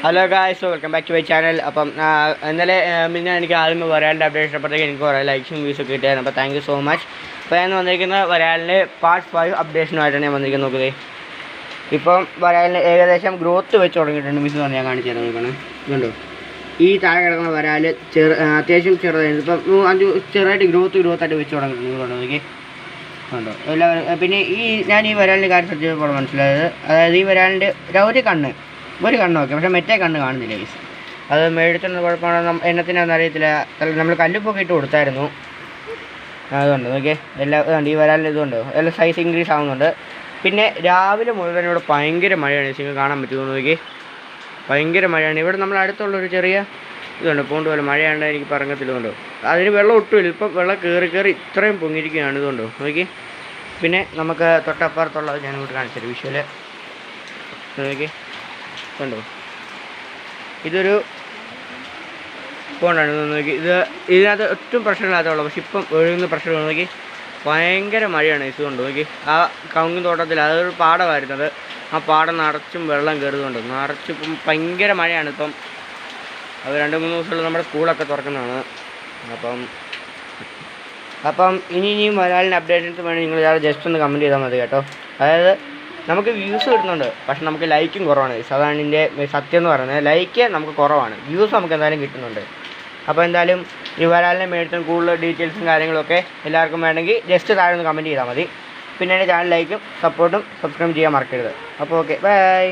Hello guys, welcome back to my channel. അപ്പം ഇന്നലെ പിന്നെ എനിക്ക് ആദ്യം വരാലിൻ്റെ അപ്ഡേഷൻ ഇഷ്ടപ്പെട്ടെങ്കിൽ എനിക്ക് കുറേ ലൈക്സും വ്യൂസും കിട്ടിയായിരുന്നു. അപ്പോൾ താങ്ക് യു സോ മച്ച്. അപ്പോൾ ഞാൻ വന്നിരിക്കുന്ന വരാലിൻ്റെ പാർട്ട് 5 അപ്ഡേഷനുമായിട്ടാണ് ഞാൻ വന്നിരിക്കുന്നത്. നോക്കുന്നത് ഇപ്പം വരാലിന് ഏകദേശം ഗ്രോത്ത് വെച്ച് തുടങ്ങിയിട്ടുണ്ട്. മിസ് പറഞ്ഞ് ഞാൻ കാണിച്ചു തരാം. നോക്കണം, ഇതുണ്ടോ ഈ താഴെ കിടക്കുന്ന വരാൽ അത്യാവശ്യം ചെറുതായിരുന്നു. ഇപ്പം ചെറുതായിട്ട് ഗ്രോത്തായിട്ട് വെച്ച് തുടങ്ങിയിട്ടുണ്ട്. നോക്കി ഉണ്ടോ എല്ലാവരും. പിന്നെ ഞാൻ ഈ വരാലിൻ്റെ കാര്യം ശ്രദ്ധിച്ചപ്പോൾ മനസ്സിലായത്, അതായത് ഈ വരാലിൻ്റെ ഒരു കണ്ണ് നോക്കി, പക്ഷേ മറ്റേ കണ്ണ് കാണുന്നില്ല ഗൈസ്. അത് മേടിച്ചുള്ള കുഴപ്പമാണോ എണ്ണത്തിനാണെന്ന് അറിയത്തില്ല. നമ്മൾ കല്ലുപ്പൊക്കെ ഇട്ട് കൊടുത്തായിരുന്നു. അതുകൊണ്ട് നോക്കിയേ എല്ലാം ഈ വരാലിൻ്റെ ഇതുകൊണ്ട് എല്ലാം സൈസ് ഇൻക്രീസ് ആവുന്നുണ്ട്. പിന്നെ രാവിലെ മുഴുവൻ ഇവിടെ ഭയങ്കര മഴയാണ്. നിങ്ങൾക്ക് കാണാൻ പറ്റുമോ നോക്കി, ഭയങ്കര മഴയാണ്. ഇവിടെ നമ്മൾ അടുത്തുള്ളൊരു ചെറിയ ഇതുണ്ട്, പോണ്ട് പോലെ മഴയാണ്ട് എനിക്ക് പറങ്ങത്തില്ലുണ്ടോ. അതിന് വെള്ളം ഒട്ടുമില്ല. ഇപ്പം വെള്ളം കയറി ഇത്രയും പൊങ്ങിയിരിക്കുകയാണ്. ഇതുകൊണ്ടോ നോക്കി. പിന്നെ നമുക്ക് തൊട്ടപ്പുറത്തുള്ളത് ഞാൻ ഇങ്ങോട്ട് കാണിച്ചത് വിഷ്വല് നോക്കി കണ്ടോ. ഇതൊരു പോണ്ടാണ് നോക്കി. ഇതിനകത്ത് ഒട്ടും പ്രശ്നമില്ലാത്തുള്ളൂ. പക്ഷെ ഇപ്പം ഒഴുകുന്ന പ്രശ്നം നോക്കി, ഭയങ്കര മഴയാണ്. ഇത് കൊണ്ട് നോക്കി, ആ കവുങ്ങിൻ തോട്ടത്തിൽ അതൊരു പാടമായിരുന്നത്. ആ പാടം നിറച്ചും വെള്ളം കയറുന്നുണ്ട്. നിറച്ചിപ്പം ഭയങ്കര മഴയാണ്. ഇപ്പം അത് 2-3 ദിവസമുള്ള നമ്മുടെ സ്കൂളൊക്കെ തുറക്കുന്നതാണ്. അപ്പം ഇനിയും വരാലിൻ്റെ അപ്ഡേഷൻസ് വേണമെങ്കിൽ നിങ്ങൾ ജസ്റ്റ് ഒന്ന് കമൻറ്റ് ചെയ്താൽ മതി കേട്ടോ. അതായത് നമുക്ക് വ്യൂസ് കിട്ടുന്നുണ്ട്, പക്ഷെ നമുക്ക് ലൈക്കും കുറവാണ്. അതാണ് ഇതിൻ്റെ സത്യം എന്ന് പറയുന്നത്. ലൈക്ക് നമുക്ക് കുറവാണ്, വ്യൂസ് നമുക്ക് എന്തായാലും കിട്ടുന്നുണ്ട്. അപ്പോൾ എന്തായാലും ഈ വരാലിനെ മേടിച്ചും കൂടുതൽ ഡീറ്റെയിൽസും കാര്യങ്ങളൊക്കെ എല്ലാവർക്കും വേണമെങ്കിൽ ജസ്റ്റ് താഴെ ഒന്ന് കമൻറ്റ് ചെയ്താൽ മതി. പിന്നെ എൻ്റെ ചാനൽ ലൈക്കും സപ്പോർട്ടും സബ്സ്ക്രൈബ് ചെയ്യാൻ മറക്കരുത്. അപ്പോൾ ഓക്കെ, ബൈ.